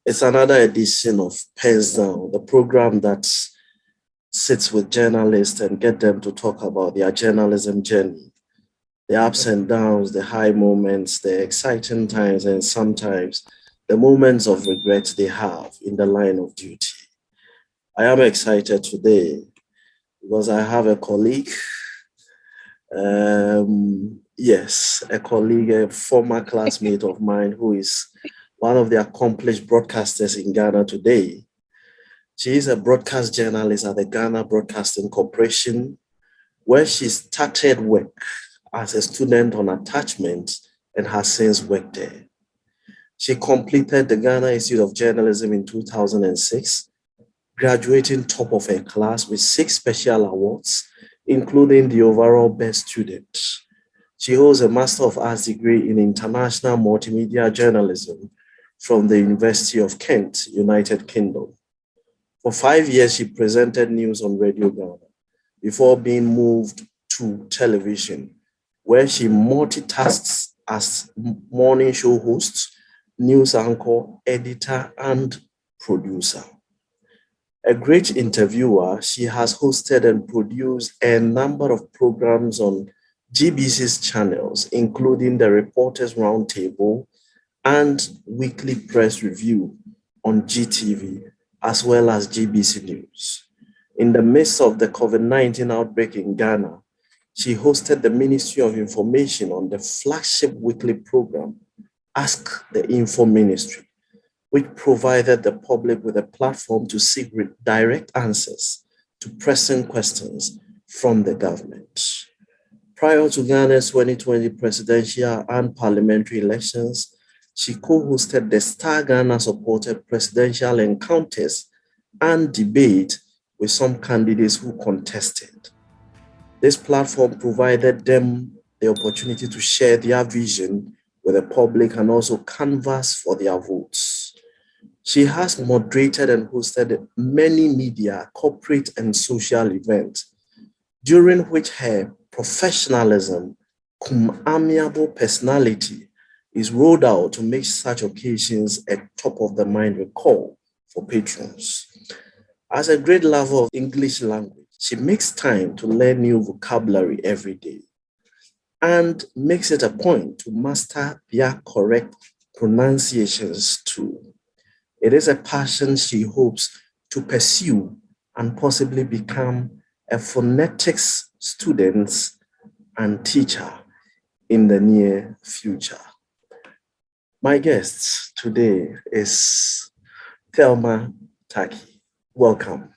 It's another edition of PENSDOWN, the program that sits with journalists and get them to talk about their journalism journey, the ups and downs, the high moments, the exciting times, and sometimes the moments of regret they have in the line of duty. I am excited today because I have a colleague. Yes, a colleague, a former classmate of mine who is one of the accomplished broadcasters in Ghana today. She is a broadcast journalist at the Ghana Broadcasting Corporation, where she started work as a student on attachment and has since worked there. She completed the Ghana Institute of Journalism in 2006, graduating top of her class with 6 special awards, including the overall best student. She holds a Master of Arts degree in International Multimedia Journalism from the University of Kent, United Kingdom. For 5 years, she presented news on Radio Ghana before being moved to television, where she multitasks as morning show host, news anchor, editor, and producer. A great interviewer, she has hosted and produced a number of programs on GBC's channels, including the Reporters Roundtable and Weekly Press Review on GTV, as well as GBC News. In the midst of the COVID-19 outbreak in Ghana, she hosted the Ministry of Information on the flagship weekly program, Ask the Info Ministry, which provided the public with a platform to seek direct answers to pressing questions from the government. Prior to Ghana's 2020 presidential and parliamentary elections, she co-hosted the Star Ghana-supported presidential encounters and debate with some candidates who contested. This platform provided them the opportunity to share their vision with the public and also canvass for their votes. She has moderated and hosted many media, corporate, and social events, during which her professionalism, amiable personality is rolled out to make such occasions a top-of-the-mind recall for patrons. As a great lover of English language, she makes time to learn new vocabulary every day and makes it a point to master their correct pronunciations too. It is a passion she hopes to pursue and possibly become a phonetics student and teacher in the near future. My guest today is Thelma Tackie. Welcome.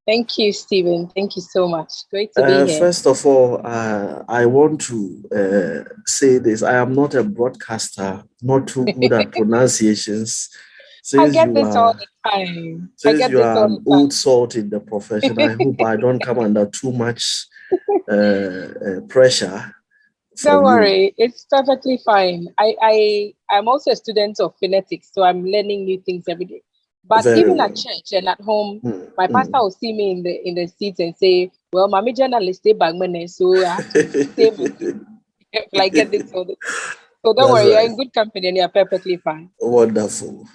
Thank you, Stephen. Thank you so much. Great to be here. First of all, I want to say this. I am not a broadcaster, not too good at pronunciations. I get this all the time. Since you are an old salt in the profession, I hope I don't come under too much pressure. Don't worry, it's perfectly fine. I'm also a student of phonetics, so I'm learning new things every day. But even at church and at home, my pastor will see me in the seats and say, "Well, mommy journalist, they bang money, so I have to stay like get this all. So don't worry, you're in good company and you're perfectly fine." Wonderful.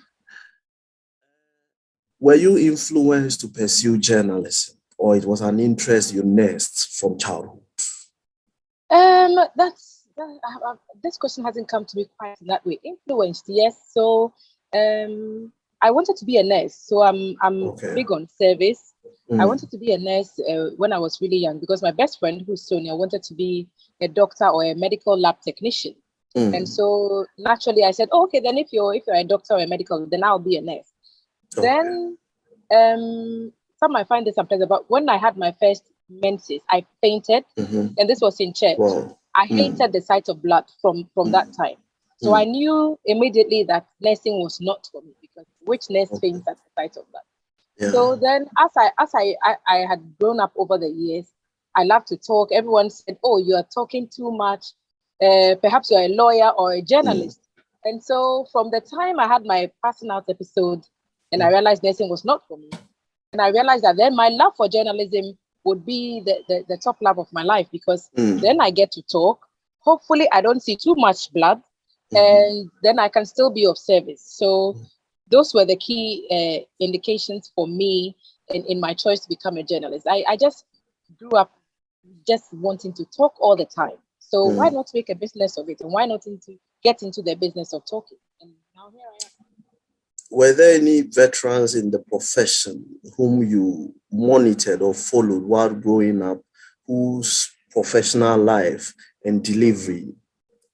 Were you influenced to pursue journalism, or it was an interest you nursed from childhood? This question hasn't come to me quite in that way. Influenced, yes. So I wanted to be a nurse, so I'm big on service. I wanted to be a nurse when I was really young because my best friend, who's Sonia, wanted to be a doctor or a medical lab technician. And so naturally I said, okay, then if you're a doctor or a medical, then I'll be a nurse. Then some might find this unpleasant, but when I had my first menses, I fainted, and this was in church. Wow. I hated the sight of blood from that time. So I knew immediately that nursing was not for me because which nurse faints at the sight of blood? Yeah. So then as I had grown up over the years, I love to talk. Everyone said, "Oh, you are talking too much. Perhaps you're a lawyer or a journalist." And so from the time I had my passing out episode and I realized nursing was not for me, and I realized that then my love for journalism would be the top love of my life because then I get to talk. Hopefully I don't see too much blood and then I can still be of service. So those were the key indications for me in my choice to become a journalist. I just grew up just wanting to talk all the time. So why not make a business of it? And why not get into the business of talking? And now here I am. Were there any veterans in the profession whom you monitored or followed while growing up, whose professional life and delivery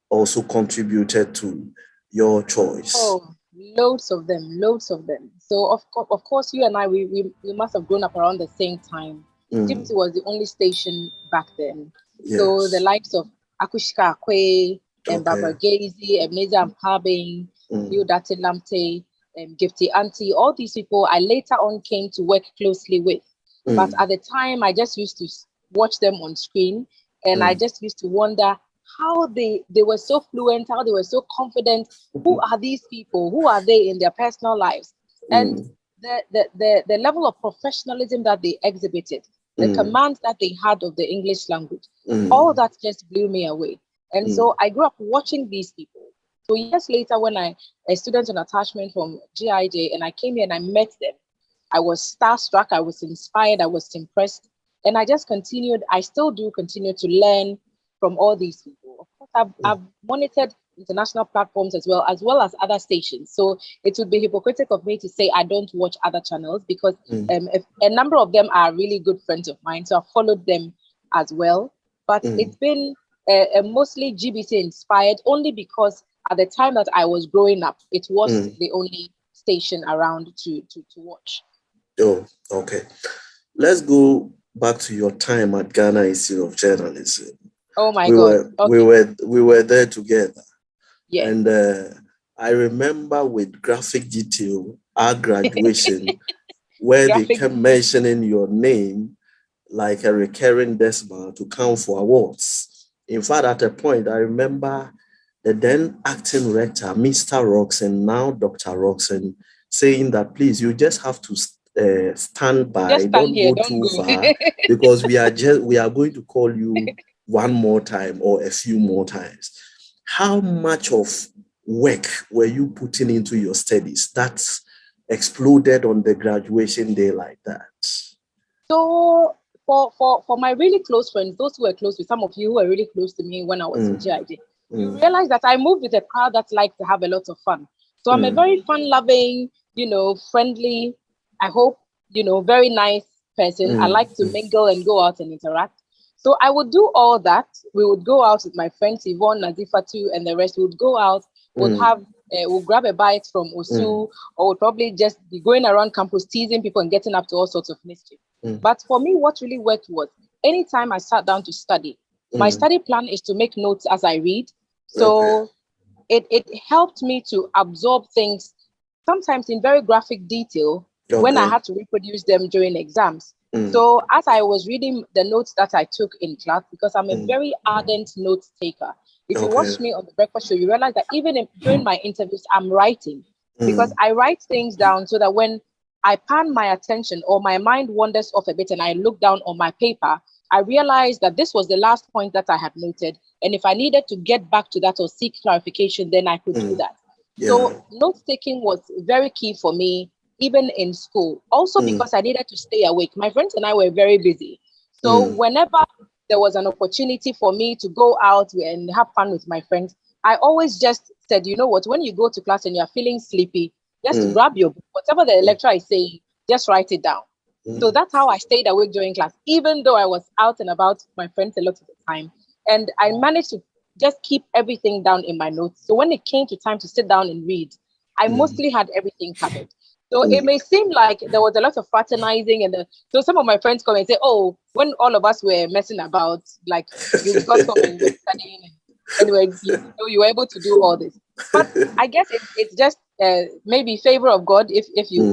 also contributed to your choice? Oh, loads of them. So of course, you and I, we must have grown up around the same time. Djibouti was the only station back then. Yes. So the likes of Akushika Akwe, and Barbara Gazy, Ebenezer Mpabing, New Dati Lamte, Gifty Auntie, all these people I later on came to work closely with. But at the time, I just used to watch them on screen, and I just used to wonder how they were so fluent, how they were so confident. Who are these people? Who are they in their personal lives? And the level of professionalism that they exhibited, the command that they had of the English language, all that just blew me away. And so I grew up watching these people. So years later, when a student on attachment from GIJ, and I came here and I met them, I was starstruck, I was inspired, I was impressed. And I just continued, I still do continue to learn from all these people. Of course, I've monitored international platforms as well as other stations. So it would be hypocritical of me to say I don't watch other channels, because a number of them are really good friends of mine. So I've followed them as well. But it's been mostly GBC inspired, only because at the time that I was growing up, it was the only station around to watch. Oh, okay. Let's go back to your time at Ghana Institute of Journalism. Oh my God! We were there together. Yes. And I remember with graphic detail our graduation, where they kept mentioning your name like a recurring decimal to count for awards. In fact, at a point, I remember the then acting rector, Mr. Roxon, now Dr. Roxon, saying that, please, you just have to stand by, don't go too far, because we are going to call you one more time or a few more times. How much of work were you putting into your studies that exploded on the graduation day like that? So for my really close friends, those who were close with, some of you who were really close to me when I was in GIJ, you realize that I moved with a crowd that likes to have a lot of fun. So I'm a very fun-loving, friendly, I hope, very nice person. I like to mingle and go out and interact. So I would do all that. We would go out with my friends, Yvonne, Nazifa too, and the rest. We would go out, we'll grab a bite from Osu, or would probably just be going around campus teasing people and getting up to all sorts of mischief. But for me, what really worked was anytime I sat down to study, my study plan is to make notes as I read. So it helped me to absorb things, sometimes in very graphic detail, when I had to reproduce them during exams. So as I was reading the notes that I took in class, because I'm a very ardent note taker. If you watch me on the breakfast show, you realize that even during my interviews, I'm writing, because I write things down so that when I pan my attention or my mind wanders off a bit and I look down on my paper, I realized that this was the last point that I had noted. And if I needed to get back to that or seek clarification, then I could do that. So note-taking was very key for me, even in school. Also because I needed to stay awake. My friends and I were very busy. So whenever there was an opportunity for me to go out and have fun with my friends, I always just said, you know what, when you go to class and you're feeling sleepy, just grab your book, whatever the lecturer is saying, just write it down. So that's how I stayed awake during class, even though I was out and about with my friends a lot of the time. And I managed to just keep everything down in my notes. So when it came to time to sit down and read, I mostly had everything covered. So it may seem like there was a lot of fraternizing, so some of my friends come and say, oh, when all of us were messing about, like you got home and were studying, anyway, you were able to do all this. But I guess it's just maybe favor of God if you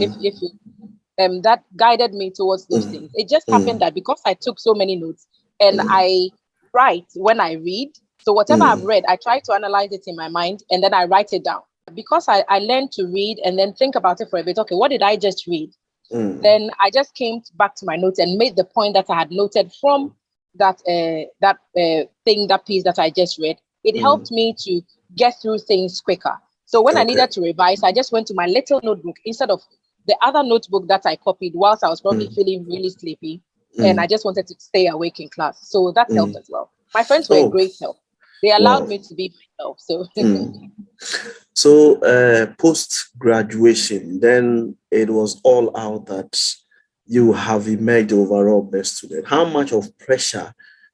that guided me towards those things. It just happened that because I took so many notes and I write when I read, so whatever I've read, I try to analyze it in my mind and then I write it down. Because I learned to read and then think about it for a bit. Okay, what did I just read? Then I just came back to my notes and made the point that I had noted from that piece that I just read. It helped me to get through things quicker. So when I needed to revise, I just went to my little notebook instead of the other notebook that I copied whilst I was probably feeling really sleepy. And I just wanted to stay awake in class. So that helped as well. My friends were a great help. They allowed me to be myself. So, so post-graduation, then it was all out that you have emerged overall best student. How much of pressure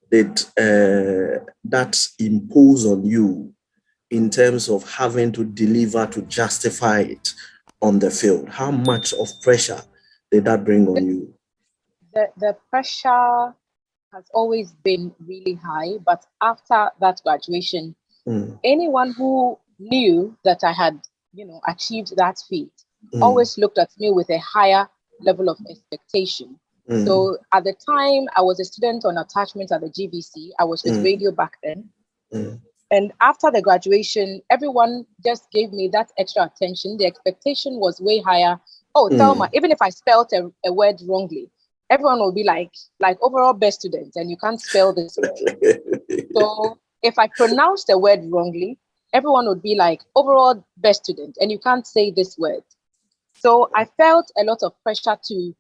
did that impose on you in terms of having to deliver to justify it on the field? How much of pressure did that bring on you? The pressure has always been really high, but after that graduation, anyone who knew that I had, achieved that feat always looked at me with a higher level of expectation. So at the time, I was a student on attachment at the GBC. I was with radio back then. And after the graduation, everyone just gave me that extra attention. The expectation was way higher. Oh, Thelma, even if I spelled a word wrongly, everyone will be like overall best student, and you can't spell this word. So if I pronounced a word wrongly, everyone would be like overall best student, and you can't say this word. So I felt a lot of pressure to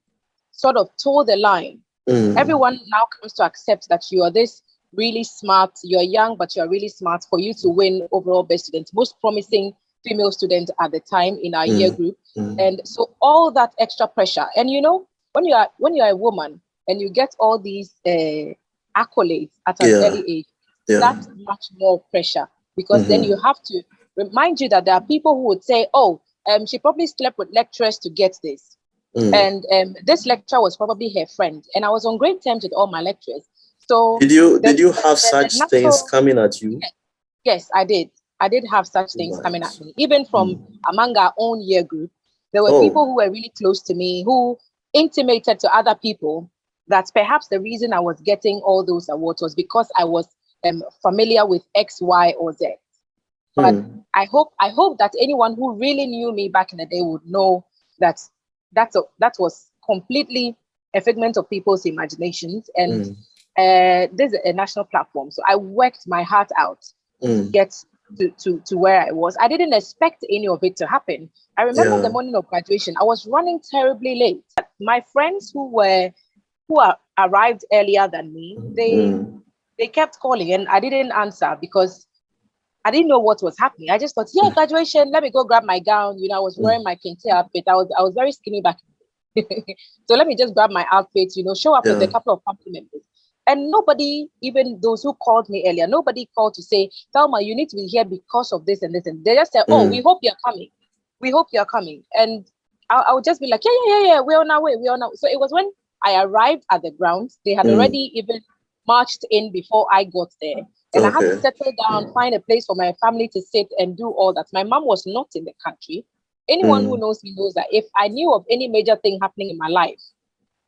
sort of toe the line. Everyone now comes to accept that you are this really smart, you're young, but you're really smart for you to win overall best student, most promising female student at the time in our year group. And so all that extra pressure. And when you're a woman and you get all these accolades at an early age, that's much more pressure, because then you have to remind you that there are people who would say, oh, she probably slept with lecturers to get this. And this lecturer was probably her friend. And I was on great terms with all my lecturers. So did you have such things coming at you? Yes, I did. I did have such things coming at me. Even from among our own year group, there were people who were really close to me who intimated to other people that perhaps the reason I was getting all those awards was because I was familiar with X, Y, or Z. But I hope that anyone who really knew me back in the day would know that that was completely a figment of people's imaginations. And this is a national platform. So I worked my heart out to get to where I was. I didn't expect any of it to happen. I remember the morning of graduation, I was running terribly late. My friends who arrived earlier than me, they kept calling and I didn't answer because I didn't know what was happening. I just thought, graduation, let me go grab my gown. I was wearing my kente outfit. I was very skinny back. So let me just grab my outfit, show up with a couple of family members. And nobody, even those who called me earlier, nobody called to say, Thelma, you need to be here because of this and this. And they just said, oh, we hope you're coming. We hope you're coming. And I would just be like, yeah, we're on our way. We're on our way. So it was when I arrived at the grounds, they had already even marched in before I got there. And I had to settle down, find a place for my family to sit and do all that. My mom was not in the country. Anyone who knows me knows that if I knew of any major thing happening in my life,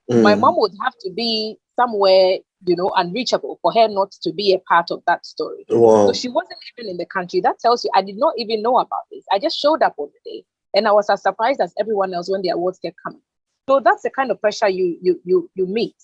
my mom would have to be somewhere, unreachable for her not to be a part of that story. Wow. So she wasn't even in the country. That tells you I did not even know about this. I just showed up on the day. And I was as surprised as everyone else when the awards kept coming. So that's the kind of pressure you meet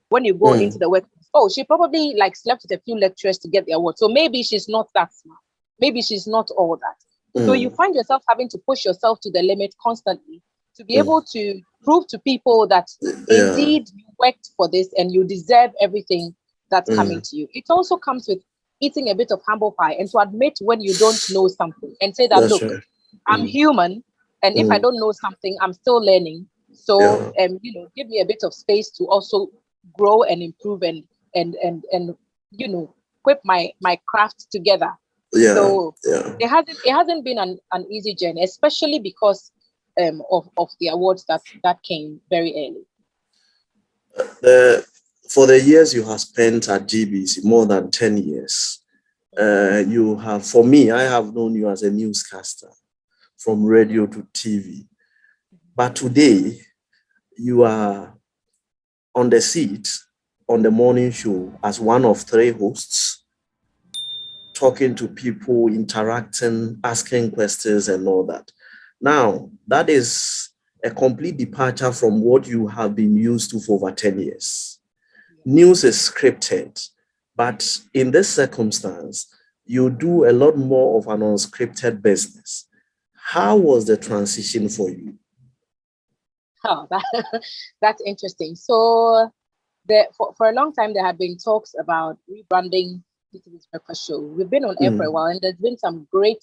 when you go into the workplace. Oh, she probably slept with a few lecturers to get the award. So maybe she's not that smart. Maybe she's not all that. So you find yourself having to push yourself to the limit constantly to be able to prove to people that indeed you worked for this and you deserve everything that's coming to you. It also comes with eating a bit of humble pie and to admit when you don't know something and say that, look, I'm human. And if I don't know something, I'm still learning. So, give me a bit of space to also grow and improve and whip my craft together. So it hasn't been an easy journey, especially because of the awards that came very early. For the years you have spent at GBC, more than 10 years, you have, for me, I have known you as a newscaster from radio to TV. But today, you are on the seat on the morning show as one of 3 hosts, talking to people, interacting, asking questions and all that. Now, that is a complete departure from what you have been used to for over 10 years. News is scripted, but in this circumstance, you do a lot more of an unscripted business. How was the transition for you? Oh, that's interesting. So for a long time, there had been talks about rebranding TTV's breakfast show. We've been on air for a while, and there's been some great,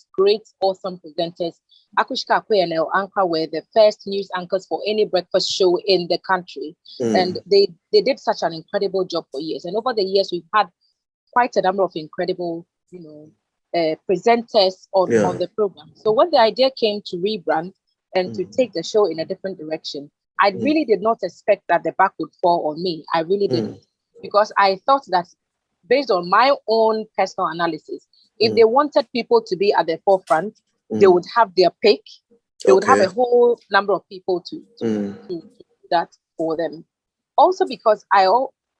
awesome presenters. Akushka Akwe and El Ankara were the first news anchors for any breakfast show in the country. And they did such an incredible job for years. And over the years, we've had quite a number of incredible, presenters on the program. So when the idea came to rebrand and to take the show in a different direction, I really did not expect that the back would fall on me. I really didn't, because I thought that based on my own personal analysis, if they wanted people to be at the forefront, they would have their pick. They would have a whole number of people to do that for them. Also because I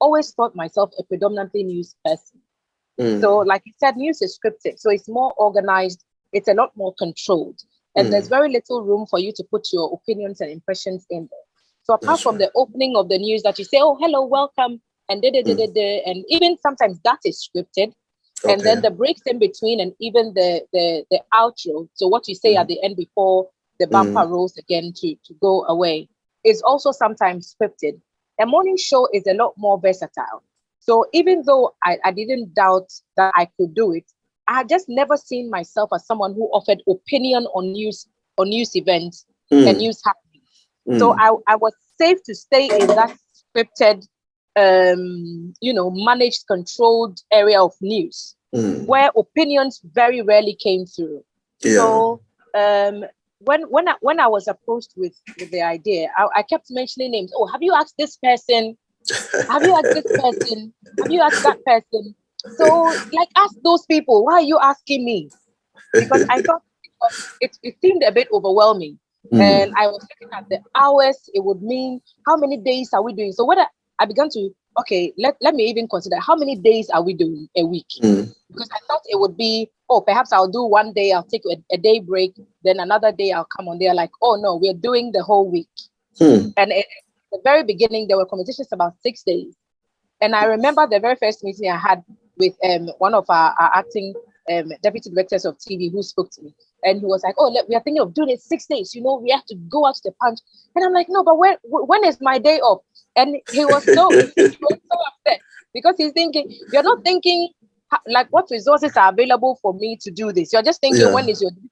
always thought myself a predominantly news person. So like you said, news is scripted. So it's more organized. It's a lot more controlled. And there's very little room for you to put your opinions and impressions in there. So apart from the opening of the news that you say, oh, hello, welcome, and and even sometimes that is scripted. And then the breaks in between and even the outro. So what you say at the end before the bumper rolls again to go away is also sometimes scripted. A morning show is a lot more versatile. So even though I didn't doubt that I could do it, I had just never seen myself as someone who offered opinion on news events and news happenings. So I was safe to stay in that scripted, managed, controlled area of news where opinions very rarely came through. Yeah. So when I was approached with the idea, I kept mentioning names. Oh, have you asked this person? Have you asked this person? Have you asked that person? So, like, ask those people. Why are you asking me? Because I thought it seemed a bit overwhelming. And I was looking at the hours. It would mean how many days are we doing? So when I began to, okay, let me even consider how many days are we doing a week? Because I thought it would be, oh, perhaps I'll do one day, I'll take a day break, then another day I'll come on there. Like, oh no, we're doing the whole week. And at the very beginning, there were conversations about 6 days. And I remember the very first meeting I had with one of our acting deputy directors of TV who spoke to me. And he was like, oh, we are thinking of doing it 6 days. We have to go out to the punch. And I'm like, no, but when is my day off? And he was so upset because he's thinking, you're not thinking like what resources are available for me to do this. You're just thinking, when is your day?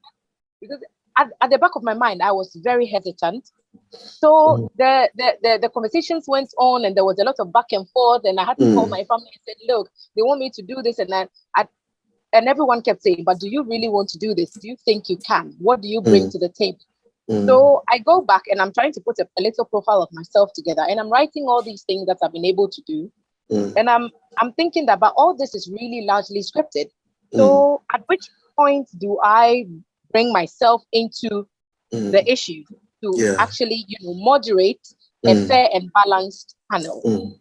Because at the back of my mind, I was very hesitant. So the conversations went on and there was a lot of back and forth, and I had to call my family and said, look, they want me to do this, and everyone kept saying, but do you really want to do this? Do you think you can? What do you bring to the table? So I go back and I'm trying to put a little profile of myself together, and I'm writing all these things that I've been able to do. And I'm thinking that, but all this is really largely scripted. So at which point do I bring myself into the issue to actually, moderate a fair and balanced panel?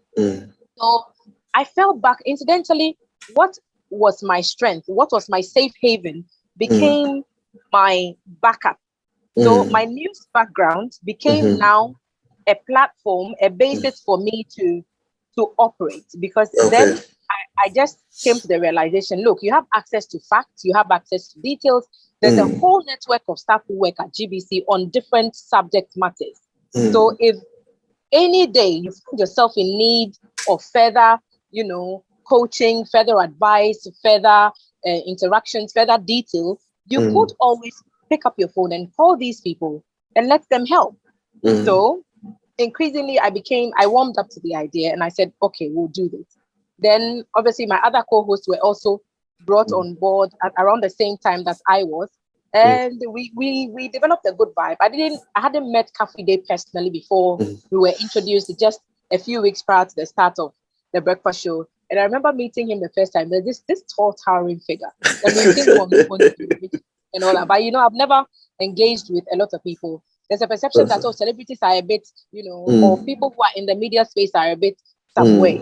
So I fell back. Incidentally, what was my strength, what was my safe haven, became my backup. So my news background became now a platform, a basis for me to operate, because then I just came to the realization, look, you have access to facts, you have access to details. There's a whole network of staff who work at GBC on different subject matters. So if any day you find yourself in need of further, coaching, further advice, further interactions, further detail, you could always pick up your phone and call these people and let them help. So increasingly, I warmed up to the idea and I said, okay, we'll do this. Then obviously my other co-hosts were also brought on board at around the same time that I was. And we developed a good vibe. I hadn't met Cafe Day personally before we were introduced just a few weeks prior to the start of the breakfast show. And I remember meeting him the first time. There's this tall, towering figure. And we've seen him on and all that. But I've never engaged with a lot of people. There's a perception that celebrities are a bit, or people who are in the media space are a bit some way.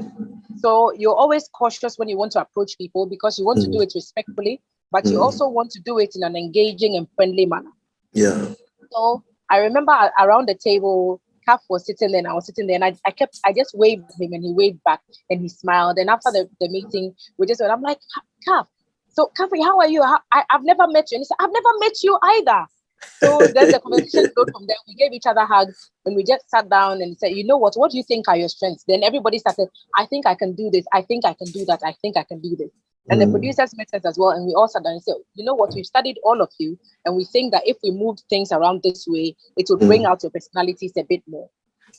So you're always cautious when you want to approach people because you want to do it respectfully, but you also want to do it in an engaging and friendly manner. Yeah. So I remember around the table, Kaf was sitting there and I was sitting there, and I just waved at him and he waved back and he smiled. And after the meeting, I'm like, Kaf, so Kaf, how are you? I've never met you. And he said, I've never met you either. So then the conversation flowed from there. We gave each other hugs and we just sat down and said, you know what do you think are your strengths? Then everybody started, I think I can do this. I think I can do that. I think I can do this. And the producers met us as well. And we all sat down and said, you know what, we've studied all of you. And we think that if we moved things around this way, it would bring out your personalities a bit more.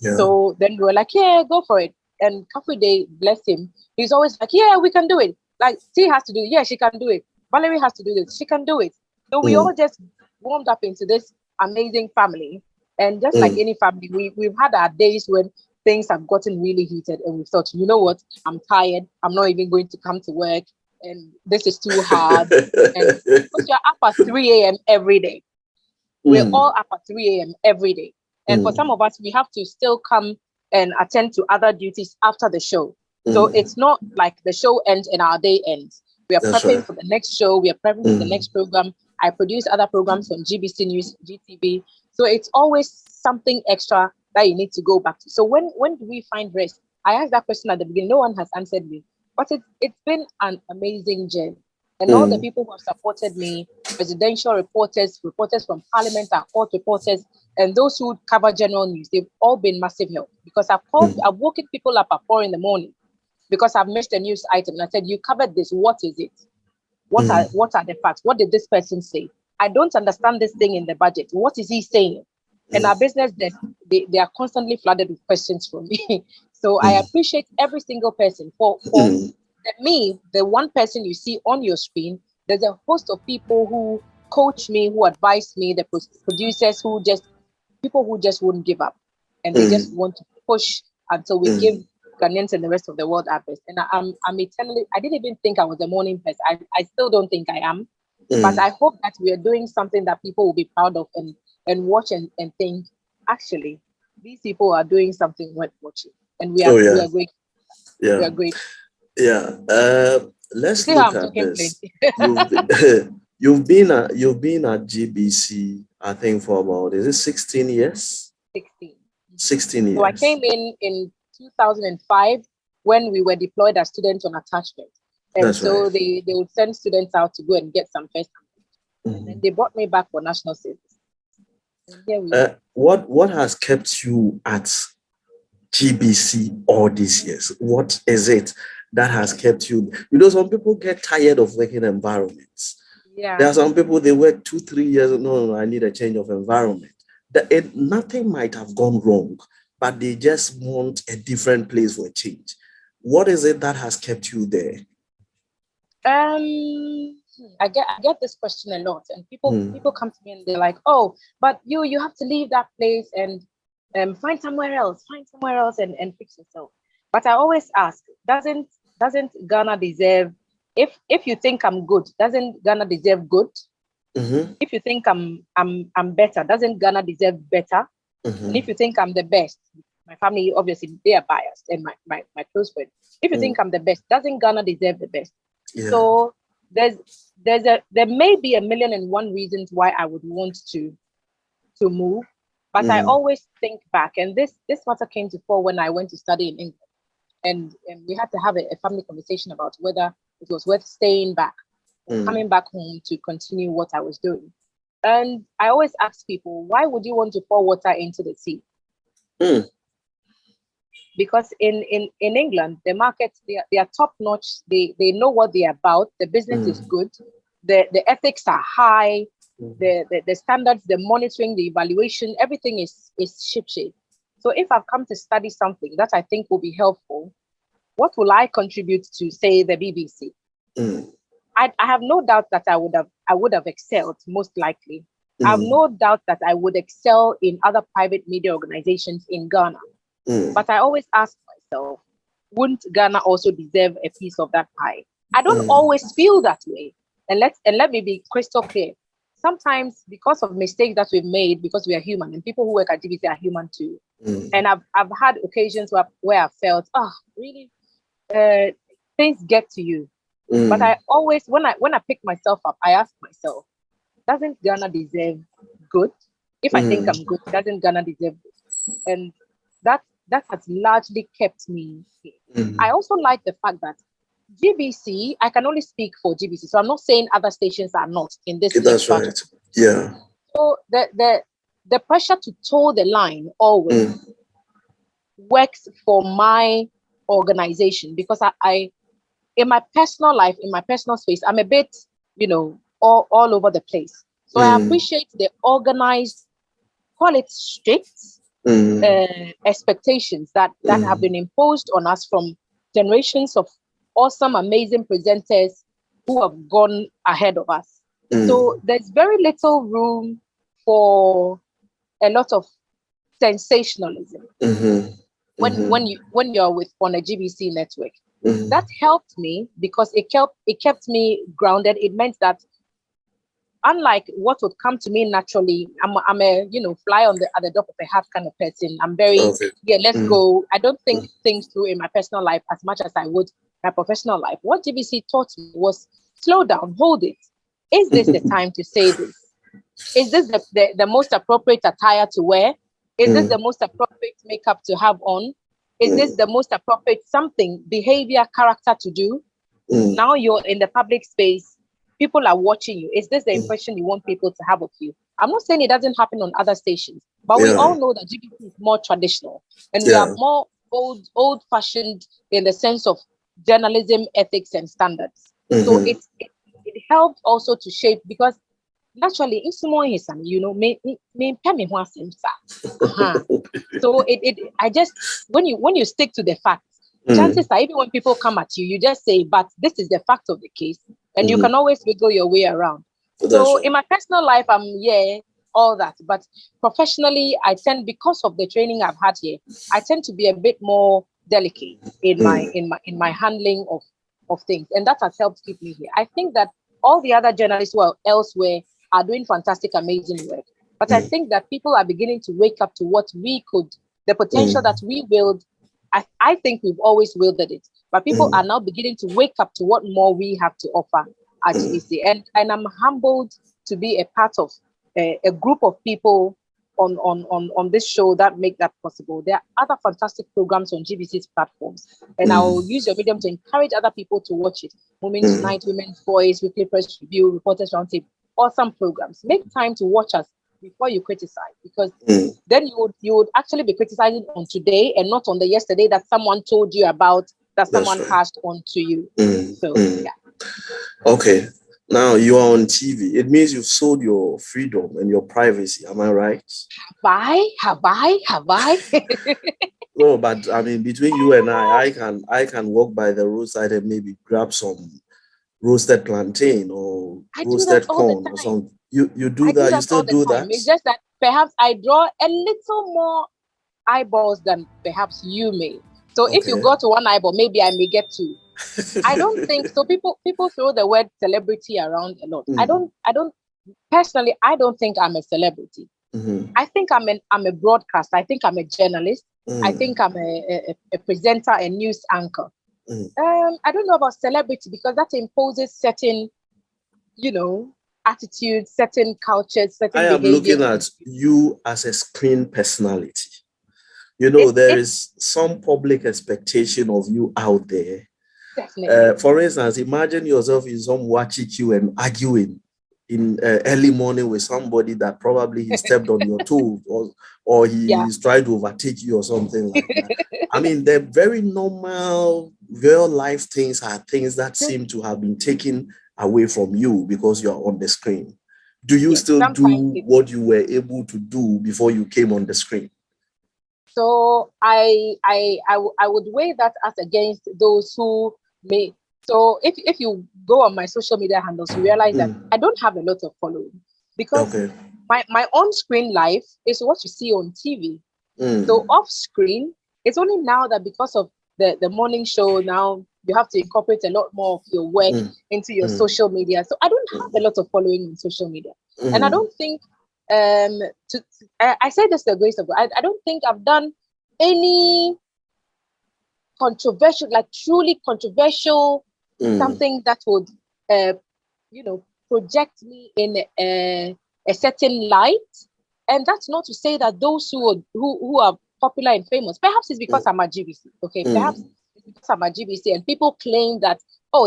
Yeah. So then we were like, yeah, go for it. And Kafu Day, bless him, he's always like, yeah, we can do it. Like, T has to do it. Yeah, she can do it. Valerie has to do this. She can do it. So we all just warmed up into this amazing family. And just like any family, we've had our days when things have gotten really heated and we thought, you know what, I'm tired. I'm not even going to come to work. And this is too hard. And because you're up at 3 a.m. every day. We're all up at 3 a.m. every day. And for some of us, we have to still come and attend to other duties after the show. So it's not like the show ends and our day ends. We are prepping for the next show. We are prepping for the next program. I produce other programs on GBC News, GTV. So it's always something extra that you need to go back to. So when do we find rest? I asked that question at the beginning. No one has answered me. But it's been an amazing journey. And all the people who have supported me, presidential reporters, reporters from Parliament, our court reporters, and those who cover general news, they've all been massive help. Because I've woken people up at 4 a.m. because I've missed a news item. And I said, you covered this. What is it? What are the facts? What did this person say? I don't understand this thing in the budget. What is he saying? And our business desk, they are constantly flooded with questions from me. So I appreciate every single person. For me, the one person you see on your screen, there's a host of people who coach me, who advise me, the producers people who just wouldn't give up. And they just want to push until we give Ghanaians and the rest of the world our best. And I'm eternally, I didn't even think I was a morning person. I still don't think I am. But I hope that we are doing something that people will be proud of and watch and think, actually, these people are doing something worth watching. And we are great. Yeah. We are great. Yeah. Let's look at this. You've been at GBC, I think, for about, is it 16 years? 16 years. So I came in 2005 when we were deployed as students on attachment. And that's so right. they would send students out to go and get some first. And then they brought me back for national service. And here we are. What has kept you at GBC all these years? What is it that has kept you? You know, some people get tired of working environments. Yeah. There are some people, they work 2-3 years. No, I need a change of environment. Nothing might have gone wrong, but they just want a different place for a change. What is it that has kept you there? I get this question a lot, and people come to me and they're like, "Oh, but you have to leave that place and find somewhere else and fix yourself." But I always ask, doesn't Ghana deserve? If you think I'm good, doesn't Ghana deserve good? If you think I'm better, doesn't Ghana deserve better? And if you think I'm the best, my family obviously they are biased, and my close friends. If you think I'm the best, doesn't Ghana deserve the best? Yeah. So there may be 1,000,001 reasons why I would want to move, but I always think back, and this matter came to fore when I went to study in England, and we had to have a family conversation about whether it was worth staying back or coming back home to continue what I was doing. And I always ask people, why would you want to pour water into the sea? Because in England, the markets, they are top notch. They know what they're about. The business is good. The ethics are high. The standards, the monitoring, the evaluation, everything is shipshape. So if I've come to study something that I think will be helpful, what will I contribute to, say, the BBC? I have no doubt that I would have excelled, most likely. I have no doubt that I would excel in other private media organizations in Ghana. But I always ask myself, wouldn't Ghana also deserve a piece of that pie? I don't always feel that way. And let me be crystal clear. Sometimes because of mistakes that we've made, because we are human, and people who work at GBC are human too. And I've had occasions where I felt, really, things get to you. But I always, when I pick myself up, I ask myself, doesn't Ghana deserve good? If I think I'm good, doesn't Ghana deserve good? And that has largely kept me here. I also like the fact that GBC, I can only speak for GBC, so I'm not saying other stations are not in this. That's right. Yeah. So the pressure to toe the line always works for my organization, because I in my personal life, in my personal space, I'm a bit, all over the place. So I appreciate the organized, call it strict expectations that have been imposed on us from generations of awesome, amazing presenters who have gone ahead of us. So there's very little room for a lot of sensationalism when you're on a GBC network. That helped me because it kept me grounded. It meant that, unlike what would come to me naturally, I'm a fly at the top of a hat kind of person. I'm very let's go. I don't think things through in my personal life as much as I would my professional life. What GBC taught me was slow down, hold it. Is this the time to say this? Is this the most appropriate attire to wear? Is this the most appropriate makeup to have on? Is this the most appropriate behavior, character to do? Now you're in the public space. People are watching you. Is this the impression you want people to have of you? I'm not saying it doesn't happen on other stations, but we all know that GBC is more traditional and we are more old-fashioned in the sense of journalism, ethics, and standards. So it helped also to shape, because naturally, in small me so I just, when you stick to the facts, chances are, even when people come at you, you just say, but this is the fact of the case, and you can always wiggle your way around. So in my personal life, I'm all that, but professionally, I tend, because of the training I've had here, I tend to be a bit more delicate in my handling of things, and that has helped keep me here. I think that all the other journalists who are elsewhere are doing fantastic, amazing work. But I think that people are beginning to wake up to what the potential that we wield. I think we've always wielded it, but people are now beginning to wake up to what more we have to offer at GBC. And I'm humbled to be a part of a group of people on this show that make that possible. There are other fantastic programs on GBC's platforms, and I'll use your medium to encourage other people to watch it. Women's Tonight, Women's Voice, Weekly Press Review, Reporters Roundtable, awesome programs. Make time to watch us before you criticize, because then you would actually be criticizing on today and not on the yesterday that someone told you about, that someone passed on to you. Okay. Now you are on TV. It means you've sold your freedom and your privacy. Am I right? Have I? No, but I mean, between you and I can walk by the roadside and maybe grab some roasted plantain or roasted corn or something. You do that. You still do that. It's just that perhaps I draw a little more eyeballs than perhaps you may. So if you go to one eyeball, maybe I may get two. I don't think so. People throw the word celebrity around a lot. I don't personally, I don't think I'm a celebrity. I think I'm a broadcaster. I think I'm a journalist. I think I'm a presenter, a news anchor. I don't know about celebrity, because that imposes certain, attitudes, certain cultures, certain behaviors. I am looking at you as a screen personality. There is some public expectation of you out there. Definitely. For instance, imagine yourself in some watching you and arguing in early morning with somebody that probably he stepped on your toes, or he is trying to overtake you or something like that. I mean, the very normal real life things are things that seem to have been taken away from you because you're on the screen. Do you still do what you were able to do before you came on the screen? So I would weigh that as against those who may. So if you go on my social media handles, you realize that I don't have a lot of following, because my on-screen life is what you see on TV. So off-screen, it's only now that because of the morning show, now you have to incorporate a lot more of your work into your social media. So I don't have a lot of following on social media. And I don't think, I say this to the grace of God, I don't think I've done any controversial, like truly controversial, something that would, project me in a certain light. And that's not to say that those who are popular and famous, perhaps it's because I'm a GBC, okay? Perhaps it's because I'm a GBC and people claim that,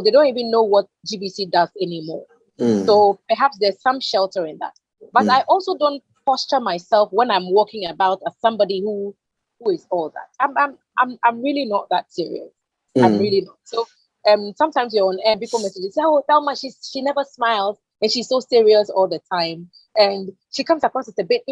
they don't even know what GBC does anymore. So perhaps there's some shelter in that. But I also don't posture myself when I'm walking about as somebody who is all that. I'm really not that serious. I'm really not. So sometimes you're on air, people message you, say, oh, Thelma, she never smiles and she's so serious all the time. And she comes across as a bit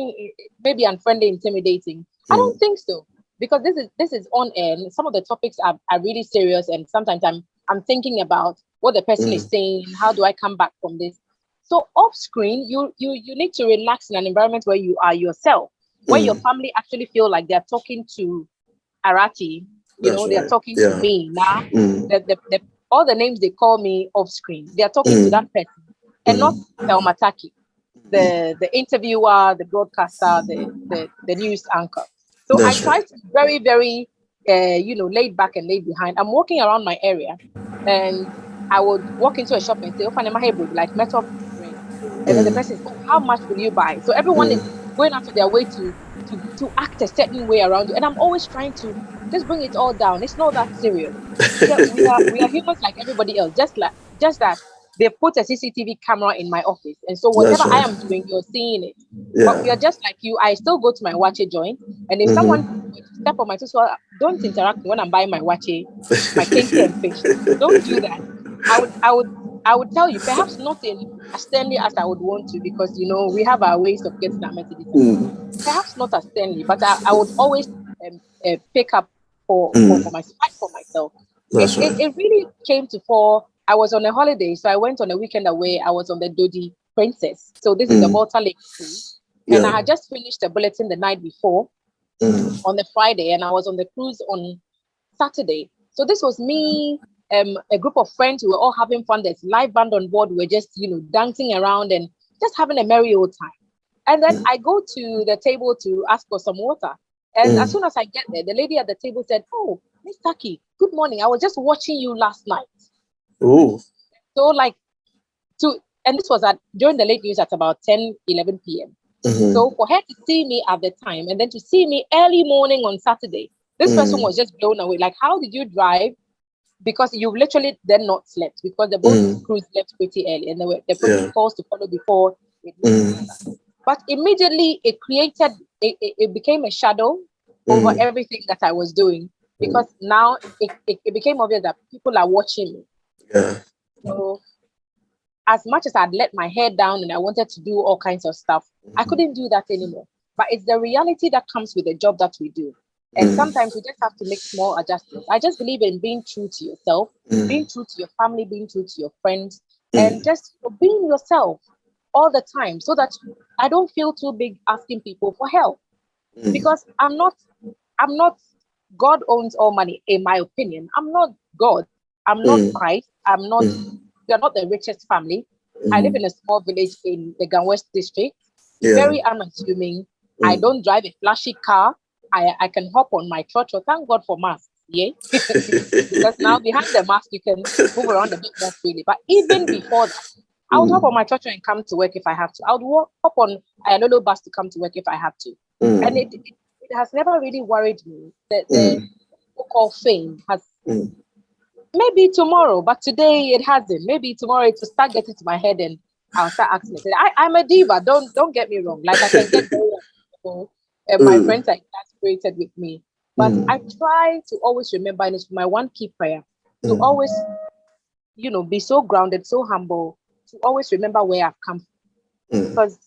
maybe unfriendly, intimidating. I don't think so. Because this is on air and some of the topics are really serious, and sometimes I'm thinking about what the person is saying, how do I come back from this? So off screen, you need to relax in an environment where you are yourself, where your family actually feel like they're talking to Arati, they're talking to me now. All the names they call me off screen, they're talking to that person and not Thelma Tackie, the interviewer, the broadcaster, the news anchor. So I try to be very, very, laid back and laid behind. I'm walking around my area, and I would walk into a shop and say, "Oh, Fanema Hebrew, like metal bread," and then the person says, "Oh, how much will you buy?" So everyone is going out of their way to act a certain way around you, and I'm always trying to just bring it all down. It's not that serious. We are humans like everybody else. Just that they put a CCTV camera in my office, and so whatever I am doing, you're seeing it. But we are just like you. I still go to my wache joint, and if someone were to step on my toes, well, don't interact when I'm buying my wache, my kinky and fish. Don't do that. I would tell you, perhaps not in as sternly as I would want to, because we have our ways of getting our messages across. Perhaps not as sternly, but I would always pick up for myself. It really came to fore. I was on a holiday, so I went on a weekend away. I was on the Dodi Princess. So this is the Malta Lake cruise. And I had just finished the bulletin the night before on the Friday, and I was on the cruise on Saturday. So this was me, a group of friends who were all having fun. There's live band on board. We're just, dancing around and just having a merry old time. And then I go to the table to ask for some water. And as soon as I get there, the lady at the table said, "Oh, Miss Taki, good morning. I was just watching you last night." Oh. So and this was during the late news at about 10, 11 p.m. So for her to see me at the time and then to see me early morning on Saturday, this person was just blown away. Like, how did you drive? Because you literally then not slept, because the boat cruise left pretty early and there were protocols to follow before it moved. But immediately it became a shadow over everything that I was doing, because now it became obvious that people are watching me. Yeah. So as much as I'd let my hair down and I wanted to do all kinds of stuff, I couldn't do that anymore. But it's the reality that comes with the job that we do. And sometimes we just have to make small adjustments. I just believe in being true to yourself, being true to your family, being true to your friends, and just being yourself all the time, so that I don't feel too big asking people for help. Because I'm not, God owns all money, in my opinion. I'm not God. I'm not Christ. We are not the richest family. I live in a small village in the Ghanaweb district. Very unassuming. I don't drive a flashy car. I can hop on my trotro. Thank God for masks. Yeah. Because now behind the mask, you can move around a bit more freely. But even before that, I would hop on my trotro and come to work if I have to. I would hop on a Lolo bus to come to work if I have to. And it has never really worried me. The so-called fame has maybe tomorrow, but today it hasn't. Maybe tomorrow it will start getting to my head and I'll start asking it. I'm a diva. Don't get me wrong. Like, I can get very uncomfortable, and my friends are exasperated with me. But I try to always remember, and it's my one key prayer, to always, be so grounded, so humble, to always remember where I've come from. Because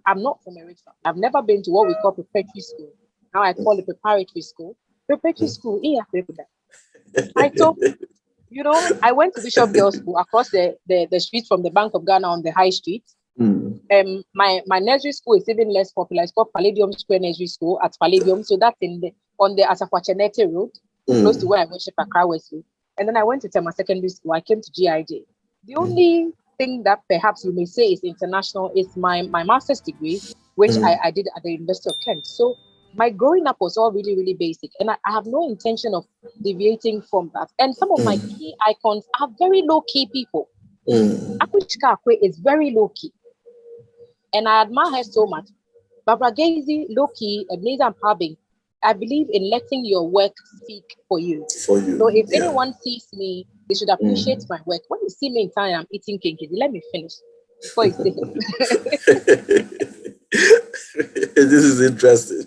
I'm not from a rich family. I've never been to what we call preparatory school. Now I call it preparatory school. Preparatory school, I told I went to Bishop Girls School across the street from the Bank of Ghana on the High Street. My nursery school is even less popular. It's called Palladium Square Nursery School at Palladium. So that's on the Asafwachenete Road, close to where I worship Accra Wesley. And then I went to Thelma Secondary School. I came to GIJ. The only thing that perhaps you may say is international is my master's degree, which I did at the University of Kent. So my growing up was all really, really basic. And I have no intention of deviating from that. And some of my key icons are very low-key people. Akushka Akwe is very low-key. And I admire her so much. Barbara Gazy, low-key, Ebenezer and Pabing, I believe in letting your work speak for you. So if anyone sees me, they should appreciate my work. When you see me in town and I'm eating kinky, let me finish before you say it. This is interesting.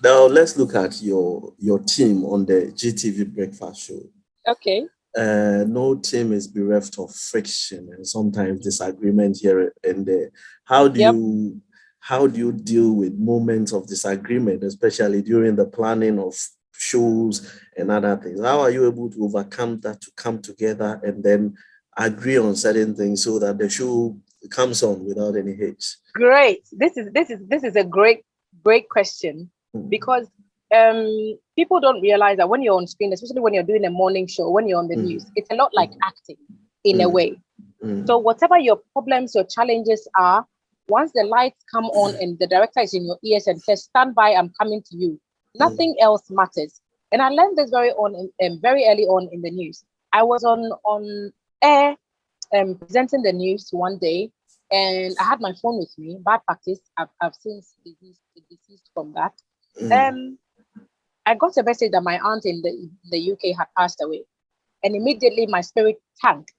Now let's look at your team on the GTV breakfast show. Okay. No team is bereft of friction and sometimes disagreement here and there. How do you deal with moments of disagreement, especially during the planning of shows and other things? How are you able to overcome that, to come together and then agree on certain things so that the show comes on without any hitch? Great. This is a great question, because people don't realize that when you're on screen, especially when you're doing a morning show, when you're on the news, it's a lot like acting in a way. So whatever your problems, your challenges are, once the lights come on and the director is in your ears and says, "Stand by, I'm coming to you," nothing else matters. And I learned this very early on in the news. I was on air presenting the news one day, and I had my phone with me. Bad practice. I've since deceased from that. I got a message that my aunt in the UK had passed away, and immediately my spirit tanked.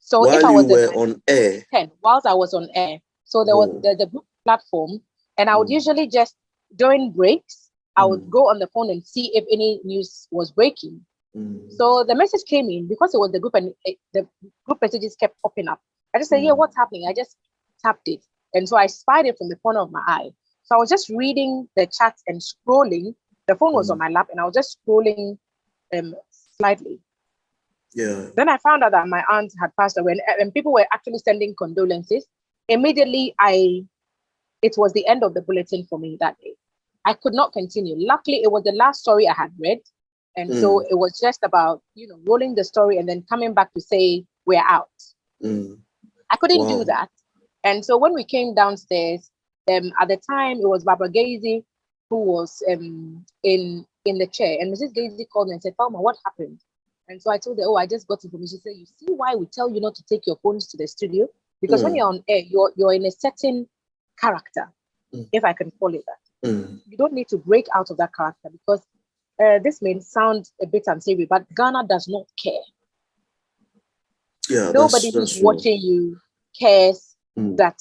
So whilst if I was on air, whilst I was on air, so there was the group platform, and I would usually just during breaks I would go on the phone and see if any news was breaking. So the message came in because it was the group, and the group messages kept popping up. I just said, "Yeah, what's happening?" I just tapped it, and so I spied it from the corner of my eye. So I was just reading the chat and scrolling. The phone was on my lap, and I was just scrolling slightly. Yeah. Then I found out that my aunt had passed away, and people were actually sending condolences. Immediately, it was the end of the bulletin for me that day. I could not continue. Luckily, it was the last story I had read. And so it was just about, rolling the story and then coming back to say, we're out. I couldn't do that. And so when we came downstairs, at the time, it was Barbara Gazy who was in the chair. And Mrs. Gazy called me and said, "Thelma, what happened?" And so I told her, "Oh, I just got information." She said, "You see why we tell you not to take your phones to the studio? Because when you're on air, you're in a certain character, if I can call it that. You don't need to break out of that character, because this may sound a bit unsavory, but Ghana does not care. Yeah, nobody who's watching you cares that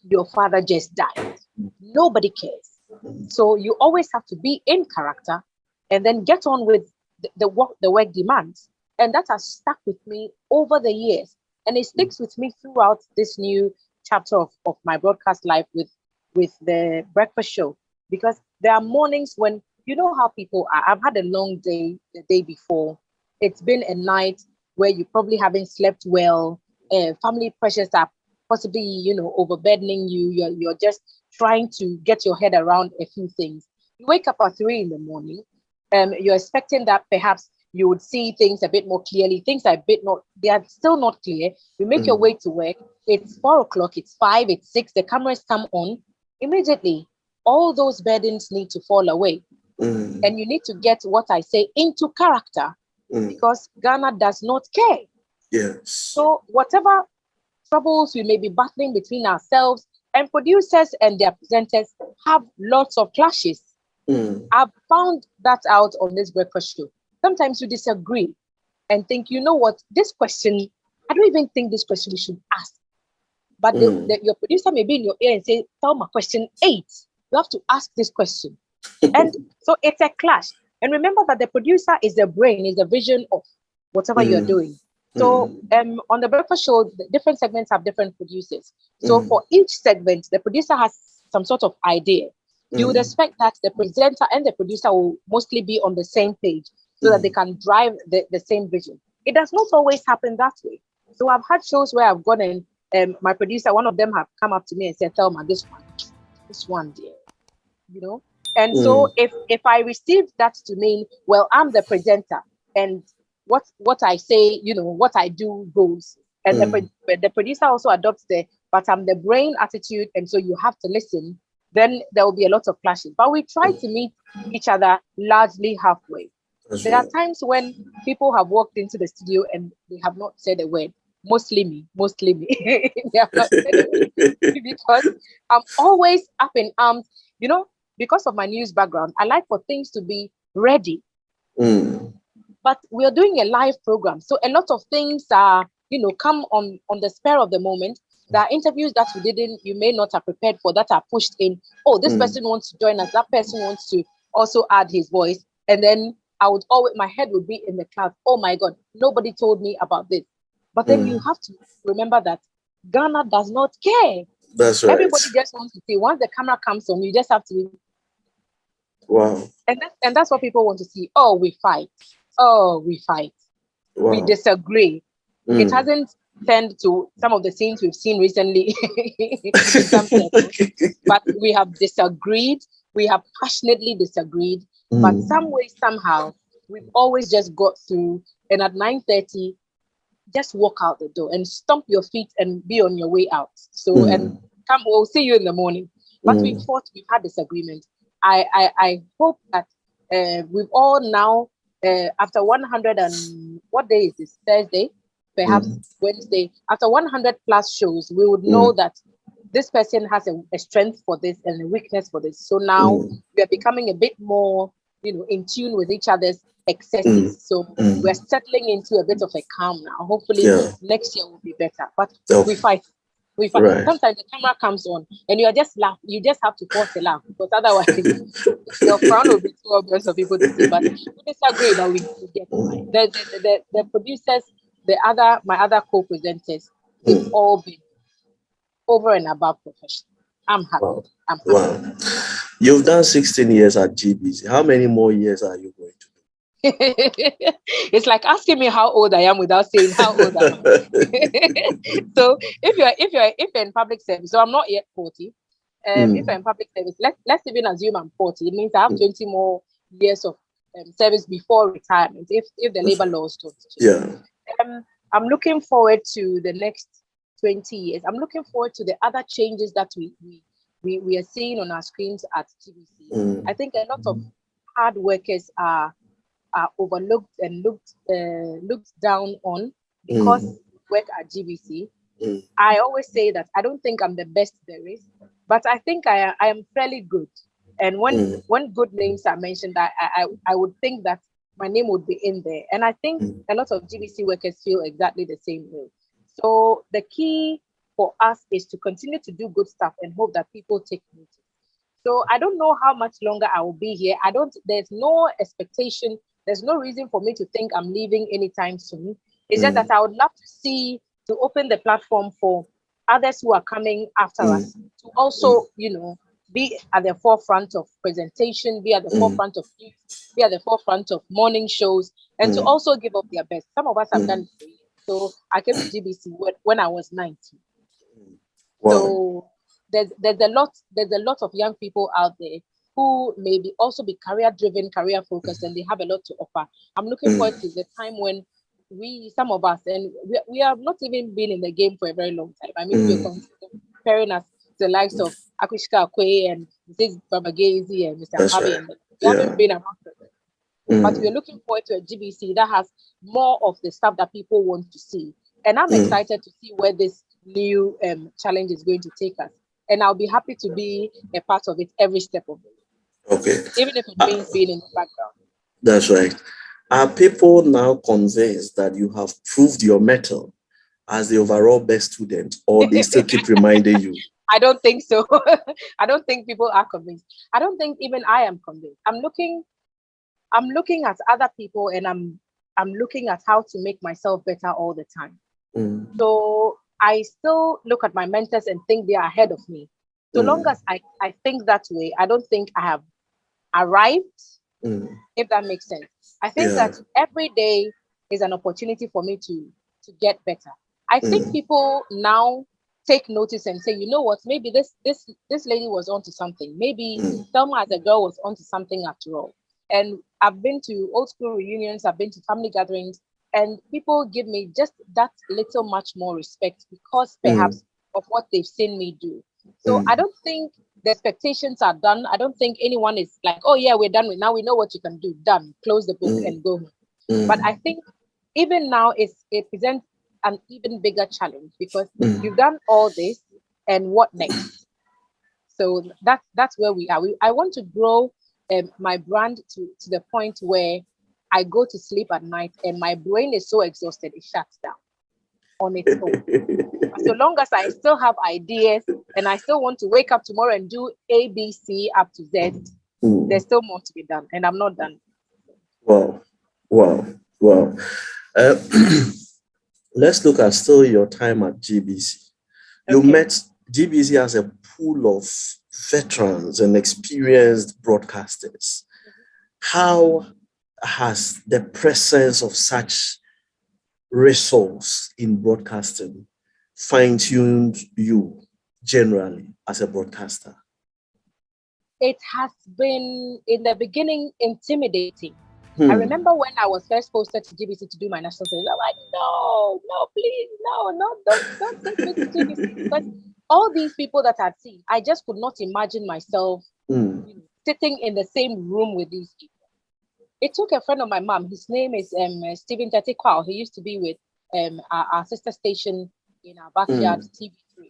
your father just died. Nobody cares. So you always have to be in character and then get on with the work demands. And that has stuck with me over the years. And it sticks with me throughout this new chapter of my broadcast life with the breakfast show. Because there are mornings when, you know how people are. I've had a long day the day before. It's been a night where you probably haven't slept well. Family pressures are possibly, overburdening you. You're just trying to get your head around a few things. You wake up at 3 a.m. You're expecting that perhaps you would see things a bit more clearly. Things are they are still not clear. You make your way to work. It's 4 o'clock, it's 5, it's 6, the cameras come on. Immediately, all those burdens need to fall away. And you need to get what I say into character, because Ghana does not care. Yes. So whatever troubles we may be battling between ourselves, and producers and their presenters have lots of clashes. I've found that out on this breakfast show. Sometimes you disagree and think, you know what, this question, I don't even think this question we should ask. But your producer may be in your ear and say, "Thelma, question 8. You have to ask this question." And so it's a clash. And remember that the producer is the brain, is the vision of whatever you're doing. So on the breakfast show, the different segments have different producers. So for each segment, the producer has some sort of idea. You would expect that the presenter and the producer will mostly be on the same page so that they can drive the same vision. It does not always happen that way. So I've had shows where I've gone and my producer, one of them have come up to me and said, "Thelma, this one, dear, And so if I received that to mean, well, I'm the presenter and what I say, what I do goes. And the producer also adopts but I'm the brain attitude, and so you have to listen, then there will be a lot of clashes. But we try to meet each other largely halfway. There are times when people have walked into the studio and they have not said a word. Mostly me. They have not said a word. Because I'm always up in arms, because of my news background. I like for things to be ready. But we are doing a live program. So a lot of things are, come on the spur of the moment. There are interviews that you may not have prepared for that are pushed in. Oh, this person wants to join us. That person wants to also add his voice. And then my head would be in the clouds. Oh my God, nobody told me about this. But then you have to remember that Ghana does not care. That's right. Everybody just wants to see. Once the camera comes on, you just have to. Wow. And that's what people want to see. Oh, we fight. Oh, we fight. Wow. We disagree. It hasn't turned to some of the scenes we've seen recently in some circles, but we have disagreed. We have passionately disagreed. But some way, somehow, we've always just got through. And at 9:30, just walk out the door and stomp your feet and be on your way out. So, and come, we'll see you in the morning. But we've had disagreement. I hope that we've all now, after 100 and what day is this? Thursday, perhaps Wednesday. After 100 plus shows, we would know that this person has a strength for this and a weakness for this. So now we are becoming a bit more, in tune with each other's excesses. So we're settling into a bit of a calm now. Hopefully next year will be better. But we fight. Right. Sometimes the camera comes on and you are just laugh. You just have to force a laugh because otherwise your frown will be too obvious for people to see. But we disagree, but we get it. The producers, my other co-presenters, they've all been over and above professional. I'm happy. Wow. I'm happy. Wow. You've done 16 years at GBC. How many more years are you going to do? It's like asking me how old I am without saying how old I am. So if you're in public service, so I'm not yet 40. If you're in public service, let's even assume I'm 40. It means I have 20 more years of service before retirement. If the labor laws don't change. I'm looking forward to the next 20 years. I'm looking forward to the other changes that we are seeing on our screens at TVC. I think a lot of hard workers are overlooked and looked down on because we work at GBC. I always say that I don't think I'm the best there is, but I think I am fairly good. And when good names are mentioned, I would think that my name would be in there. And I think a lot of GBC workers feel exactly the same way. So the key for us is to continue to do good stuff and hope that people take notice. So I don't know how much longer I will be here. There's no expectation. There's no reason for me to think I'm leaving anytime soon. It's just that I would love to open the platform for others who are coming after us to also, be at the forefront of presentation, be at the forefront of news, be at the forefront of morning shows, and to also give up their best. Some of us have done it. So I came to GBC when I was 19. Wow. So there's a lot of young people out there who maybe also be career driven, career focused, and they have a lot to offer. I'm looking forward to the time when some of us, and we have not even been in the game for a very long time. I mean, we're comparing us to the likes of Akushka Akwe and Mrs. Babagazi and Mr. Abe, and we haven't been around for them. But we're looking forward to a GBC that has more of the stuff that people want to see. And I'm excited to see where this new challenge is going to take us. And I'll be happy to be a part of it every step of the way. Okay. Even if it means being in the background. That's right. Are people now convinced that you have proved your mettle as the overall best student, or they still keep reminding you? I don't think so. I don't think people are convinced. I don't think even I am convinced. I'm looking at other people, and I'm looking at how to make myself better all the time. So I still look at my mentors and think they are ahead of me. So long as I think that way, I don't think I have arrived, if that makes sense. I think that every day is an opportunity for me to get better. I think people now take notice and say, you know what, maybe this lady was onto something. Maybe Thelma as a girl was onto something after all. And I've been to old school reunions, I've been to family gatherings, and people give me just that little much more respect because perhaps of what they've seen me do. So I don't think the expectations are done. I don't think anyone is like, oh yeah, we're done with now. We know what you can do. Done. Close the book and go home. But I think even now it presents an even bigger challenge because you've done all this, and what next? So that's where we are. I want to grow my brand to the point where I go to sleep at night and my brain is so exhausted it shuts down. on its own. So long as I still have ideas and I still want to wake up tomorrow and do A, B, C up to Z, there's still more to be done, and I'm not done. Wow. Let's look at still your time at GBC. You met GBC as a pool of veterans and experienced broadcasters. How has the presence of such resource in broadcasting fine-tuned you generally as a broadcaster? It has been, in the beginning, intimidating. I remember when I was first posted to GBC to do my national service, I'm like, no, please, no, don't take me to GBC. Because all these people that I've seen, I just could not imagine myself sitting in the same room with these people. It took a friend of my mom, his name is Stephen Tackie. He used to be with our sister station in our backyard, TV3.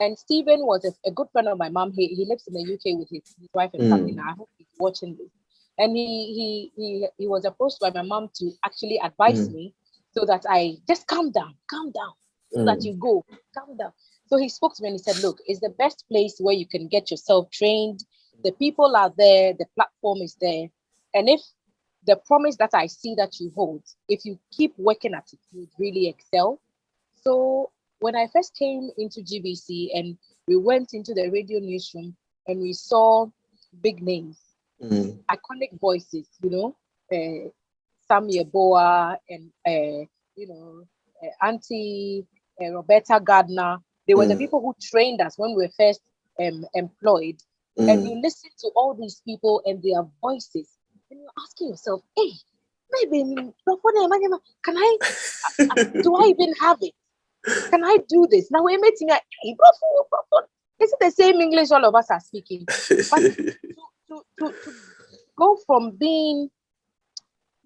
And Stephen was a good friend of my mom. He lives in the UK with his wife and family now. I hope he's watching this. And he was approached by my mom to actually advise me so that I just calm down, so that you go, calm down. So he spoke to me and he said, look, it's the best place where you can get yourself trained. The people are there, the platform is there. And if the promise that I see that you hold, if you keep working at it, you really excel. So when I first came into GBC and we went into the radio newsroom and we saw big names, iconic voices, Sam Yeboah and, Auntie Roberta Gardner. They were the people who trained us when we were first employed. And you listen to all these people and their voices, and you're asking yourself, hey, maybe, can I, do I even have it? Can I do this? Now we're meeting, is it the same English all of us are speaking? But to go from being,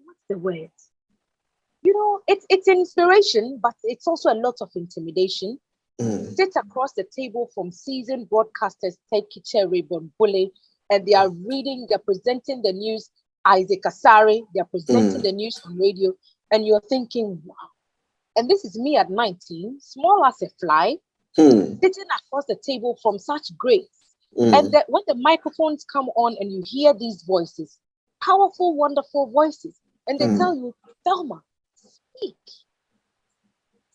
what's the word? It's inspiration, but it's also a lot of intimidation. Sit across the table from seasoned broadcasters, Teki Cherry, Bonbule, and they are reading, they're presenting the news, Isaac Asari, they're presenting the news on radio, and you're thinking, wow. And this is me at 19, small as a fly, sitting across the table from such greats. And when the microphones come on and you hear these voices, powerful, wonderful voices, and they tell you, Thelma, speak.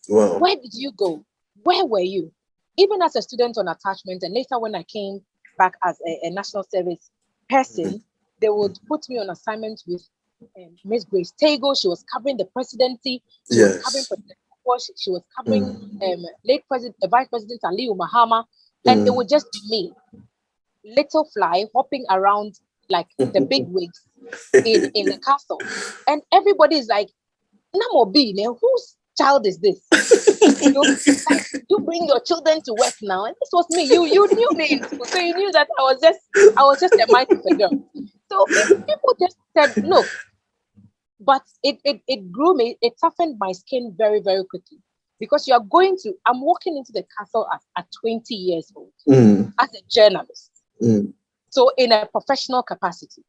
Wow. Where did you go? Where were you? Even as a student on attachment, and later when I came back as a national service person, they would put me on assignment with Miss Grace Tago. She was covering the presidency. She was covering President Bush. She was covering late Vice President Aliyu Mahama. And it would just be me, little fly, hopping around like the big wigs in the castle. And everybody is like, Namobi, whose child is this? You bring your children to work now. And this was me. You knew me in school. So you knew that I was just a mite of a girl. So people just said, look, but it grew me, it toughened my skin very, very quickly. Because I'm walking into the castle at 20 years old as a journalist. So in a professional capacity,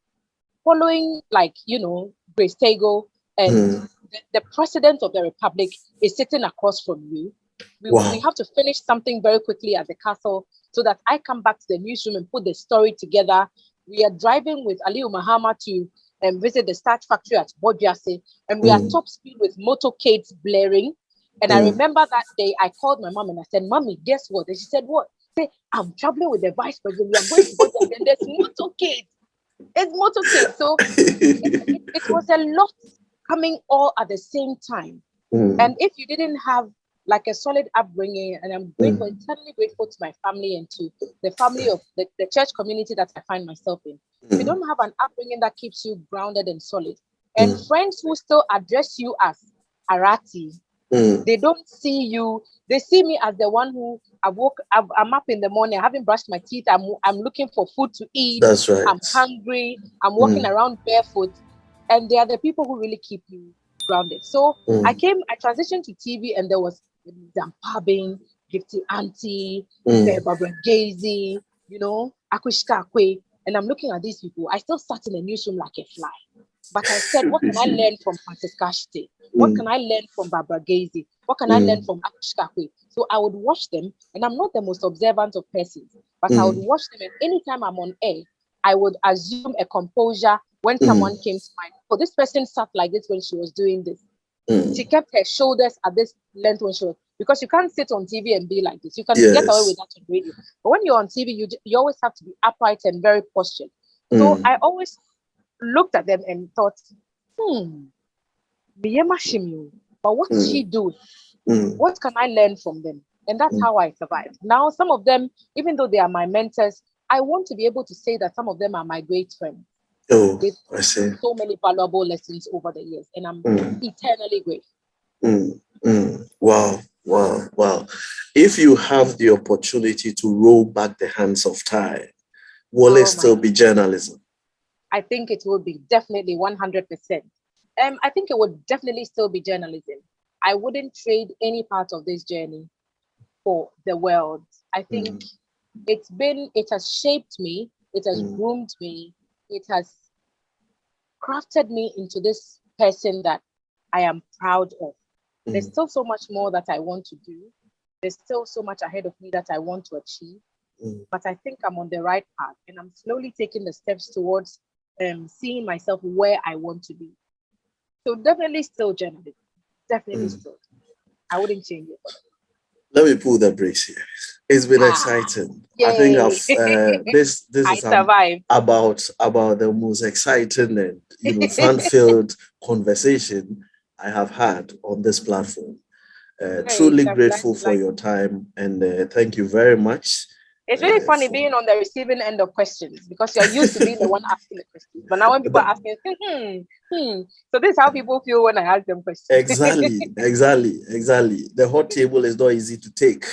following Grace Tago and the president of the republic is sitting across from you. We have to finish something very quickly at the castle so that I come back to the newsroom and put the story together. We are driving with Aliyu Mahama to visit the starch factory at Bodjase, and we are top speed with motorcades blaring. And I remember that day I called my mom and I said, Mommy, guess what? And she said, what? I said, I'm traveling with the vice president. We are going to Bodjase and there's motorcades. It's motorcades. So it was a lot coming all at the same time. And if you didn't have like a solid upbringing, and I'm grateful, eternally grateful to my family and to the family of the church community that I find myself in. If you don't have an upbringing that keeps you grounded and solid, and friends who still address you as Arati, they don't see you. They see me as the one who I'm up in the morning, I haven't brushed my teeth. I'm looking for food to eat. That's right. I'm hungry. I'm walking around barefoot. And they are the people who really keep you grounded. So I transitioned to TV, and there was Zampabin, Gifty Auntie, Barbara Gazy, Akushka Kwe. And I'm looking at these people. I still sat in the newsroom like a fly. But I said, what can I learn from Francis Kashite? What can I learn from Barbara Gazy? What can I learn from Akush Kakwe? So I would watch them, and I'm not the most observant of persons, but I would watch them, and anytime I'm on air, I would assume a composure when someone came to mind. Oh, this person sat like this when she was doing this. She kept her shoulders at this length when she was, because you can't sit on TV and be like this. You can get away with that on radio. But when you're on TV, you always have to be upright and very postured. So I always looked at them and thought, but what's she doing? What can I learn from them? And that's how I survived. Now, some of them, even though they are my mentors, I want to be able to say that some of them are my great friends. Oh, I see. So many valuable lessons over the years, and I'm eternally grateful. Wow, wow, wow. If you have the opportunity to roll back the hands of time, will it still be journalism? I think it will be definitely 100%. I think it would definitely still be journalism. I wouldn't trade any part of this journey for the world. I think it has shaped me, it has groomed me, it has crafted me into this person that I am proud of. There's still so much more that I want to do. There's still so much ahead of me that I want to achieve. But I think I'm on the right path, and I'm slowly taking the steps towards seeing myself where I want to be. So definitely still journalism. Definitely still. I wouldn't change it. Let me pull the brakes here. It's been exciting. Yay. I think this I is survived. about the most exciting and fun-filled conversation I have had on this platform. Truly grateful for your time, and thank you very much. It's really funny being on the receiving end of questions, because you're used to being the one asking the questions. But now when people are asking, so this is how people feel when I ask them questions. Exactly. The hot table is not easy to take,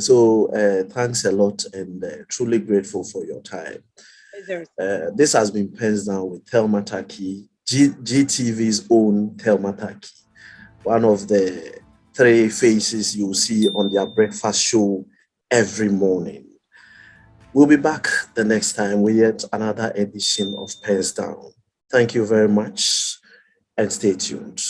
So thanks a lot, and truly grateful for your time. This has been PENSDOWN with Thelma Tackie, GTV's own Thelma Tackie, one of the 3 faces you'll see on their breakfast show every morning. We'll be back the next time with yet another edition of PENSDOWN. Thank you very much, and stay tuned.